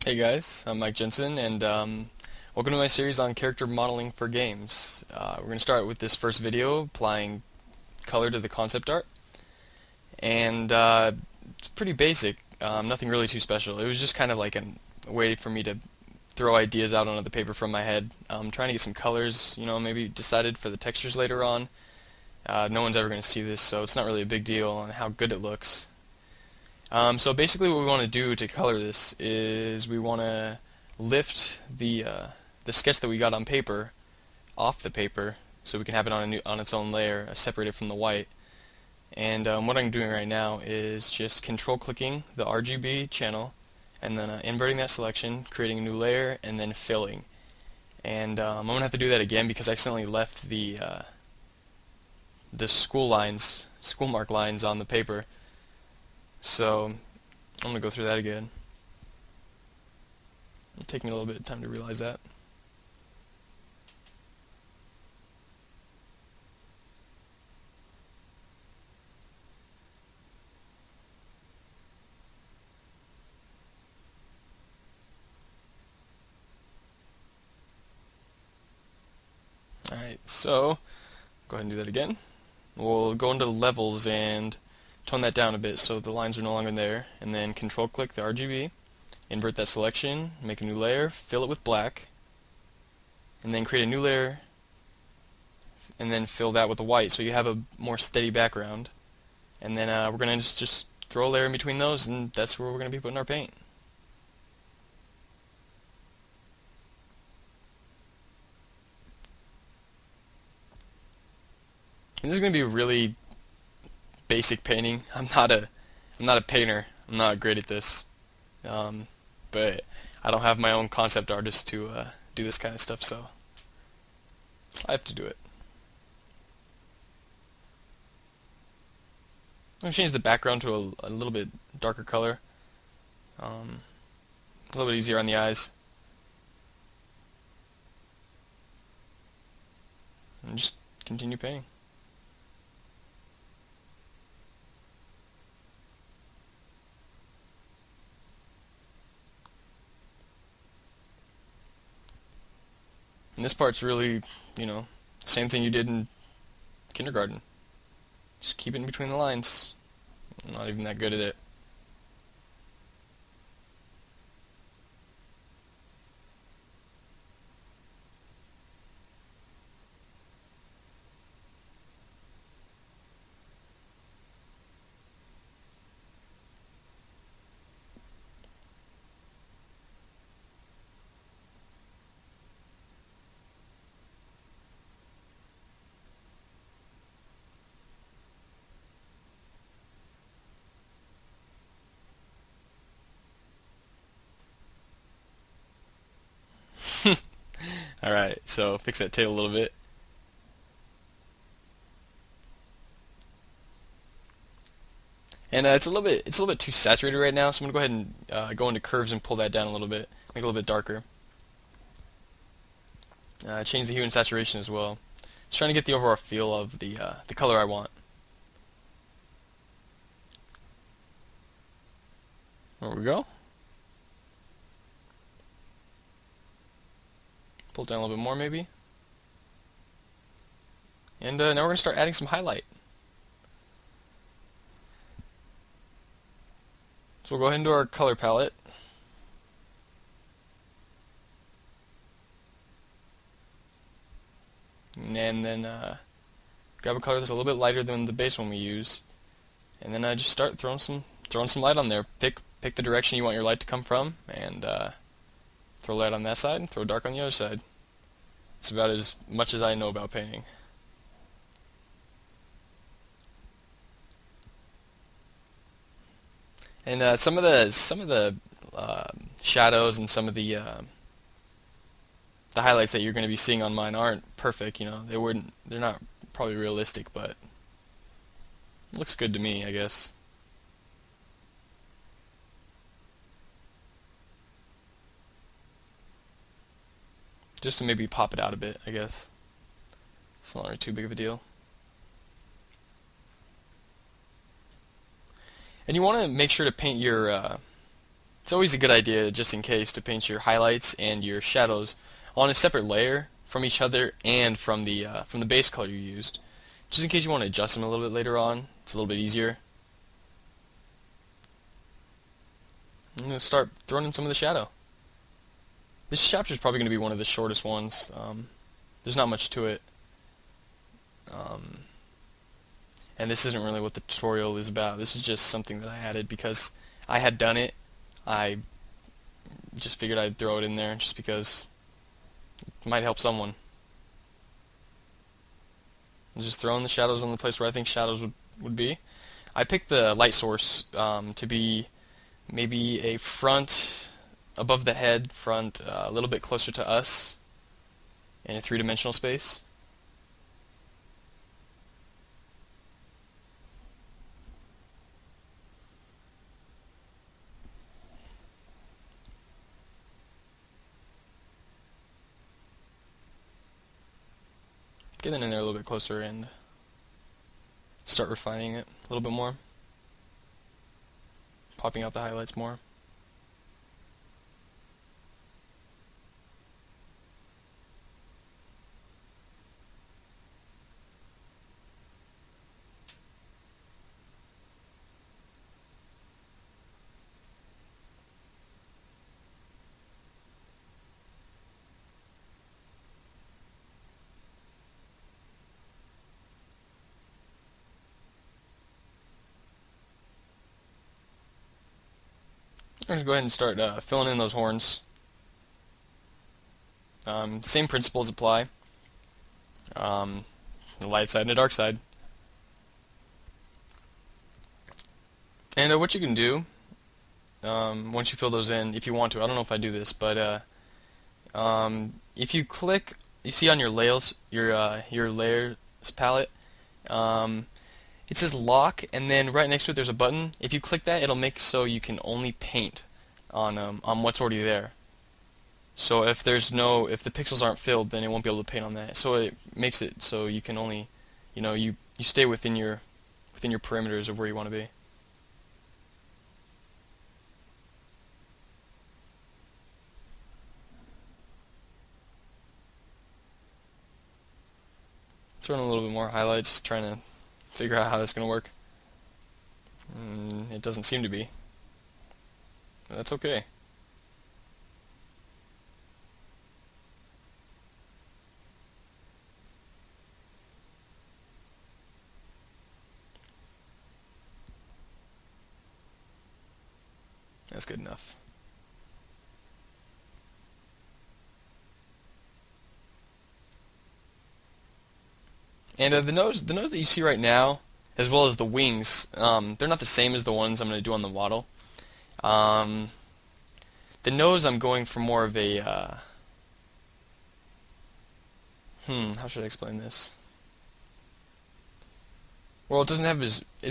Hey guys, I'm Mike Jensen, and welcome to my series on character modeling for games. We're going to start with this first video, applying color to the concept art, and it's pretty basic, nothing really too special. It was just kind of like a way for me to throw ideas out onto the paper from my head. Trying to get some colors, maybe decided for the textures later on. No one's ever going to see this, so it's not really a big deal on how good it looks. So basically what we want to do to color this is we want to lift the sketch that we got on paper off the paper so we can have it on its own layer, separated from the white. And what I'm doing right now is just control clicking the RGB channel and then inverting that selection, creating a new layer, and then filling. And I'm going to have to do that again because I accidentally left the school mark lines on the paper. So I'm going to go through that again. It'll take me a little bit of time to realize that. Alright, so go ahead and do that again. We'll go into levels and tone that down a bit so the lines are no longer there, and then control click the RGB, invert that selection, make a new layer, fill it with black, and then create a new layer and then fill that with the white so you have a more steady background. And then we're going to just throw a layer in between those, and that's where we're going to be putting our paint. And this is going to be really basic painting. I'm not a painter. I'm not great at this. But I don't have my own concept artist to do this kind of stuff, so I have to do it. I'm going to change the background to a little bit darker color. A little bit easier on the eyes. And just continue painting. And this part's really, same thing you did in kindergarten. Just keep it in between the lines. I'm not even that good at it. Alright, so fix that tail a little bit. And it's a little bit too saturated right now, so I'm gonna go ahead and go into curves and pull that down a little bit, make it a little bit darker. Change the hue and saturation as well. Just trying to get the overall feel of the color I want. There we go. Pull it down a little bit more maybe. And now we're going to start adding some highlight. So we'll go ahead into our color palette. And then grab a color that's a little bit lighter than the base one we use. And then just start throwing some light on there. Pick the direction you want your light to come from, and throw light on that side and throw dark on the other side. It's about as much as I know about painting. And some of the shadows and some of the highlights that you're going to be seeing on mine aren't perfect. They're not probably realistic, but it looks good to me, I guess. Just to maybe pop it out a bit, I guess. It's not really too big of a deal. And you want to make sure to paint your It's always a good idea, just in case, to paint your highlights and your shadows on a separate layer from each other and from the base color you used, just in case you want to adjust them a little bit later on. It's a little bit easier. I'm going to start throwing in some of the shadow. This chapter is probably going to be one of the shortest ones. There's not much to it. And this isn't really what the tutorial is about. This is just something that I added because I had done it. I just figured I'd throw it in there just because it might help someone. I'm just throwing the shadows on the place where I think shadows would be. I picked the light source to be maybe a front above the head, front a little bit closer to us in a three-dimensional space. Get it in there a little bit closer and start refining it a little bit more. Popping out the highlights more. I'm going to go ahead and start filling in those horns. Same principles apply. The light side and the dark side. And what you can do, once you fill those in, if you want to, I don't know if I do this, but if you click, you see on your layers palette, it says lock, and then right next to it there's a button. If you click that, it'll make so you can only paint on what's already there. So if the pixels aren't filled, then it won't be able to paint on that. So it makes it so you can only, you stay within your parameters of where you want to be. Throwing a little bit more highlights, trying to figure out how that's going to work. It doesn't seem to be. But that's okay. That's good enough. And the nose that you see right now, as well as the wings, they're not the same as the ones I'm going to do on the model. The nose, I'm going for more of a how should I explain this? Well, it doesn't have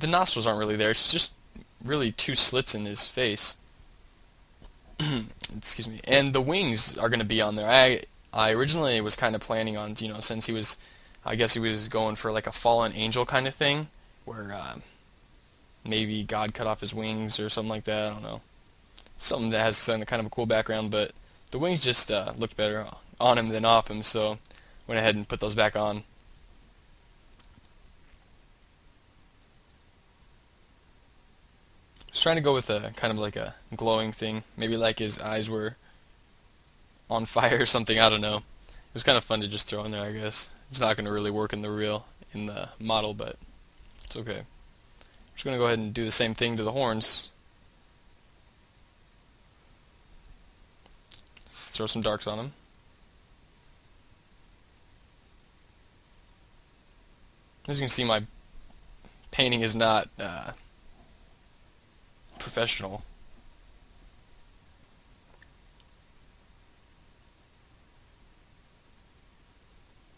the nostrils aren't really there. It's just really two slits in his face. Excuse me. And the wings are going to be on there. I originally was kind of planning on, since I guess he was going for like a fallen angel kind of thing, where maybe God cut off his wings or something like that. I don't know. Something that has kind of a cool background, but the wings just looked better on him than off him, so went ahead and put those back on. Just trying to go with a kind of like a glowing thing, maybe like his eyes were on fire or something. I don't know. It was kind of fun to just throw in there, I guess. It's not going to really work in the model, but it's okay. I'm just going to go ahead and do the same thing to the horns. Let's throw some darks on them. As you can see, my painting is not professional.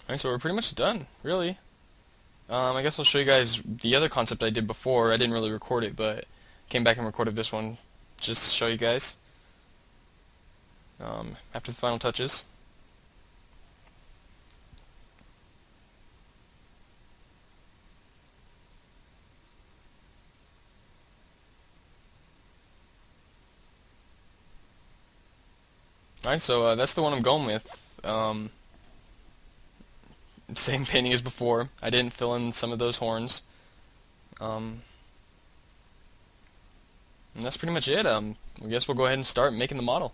Alright, so we're pretty much done, really. I guess I'll show you guys the other concept I did before. I didn't really record it, but came back and recorded this one just to show you guys. After the final touches. Alright, so that's the one I'm going with. Same painting as before. I didn't fill in some of those horns. And that's pretty much it. I guess we'll go ahead and start making the model.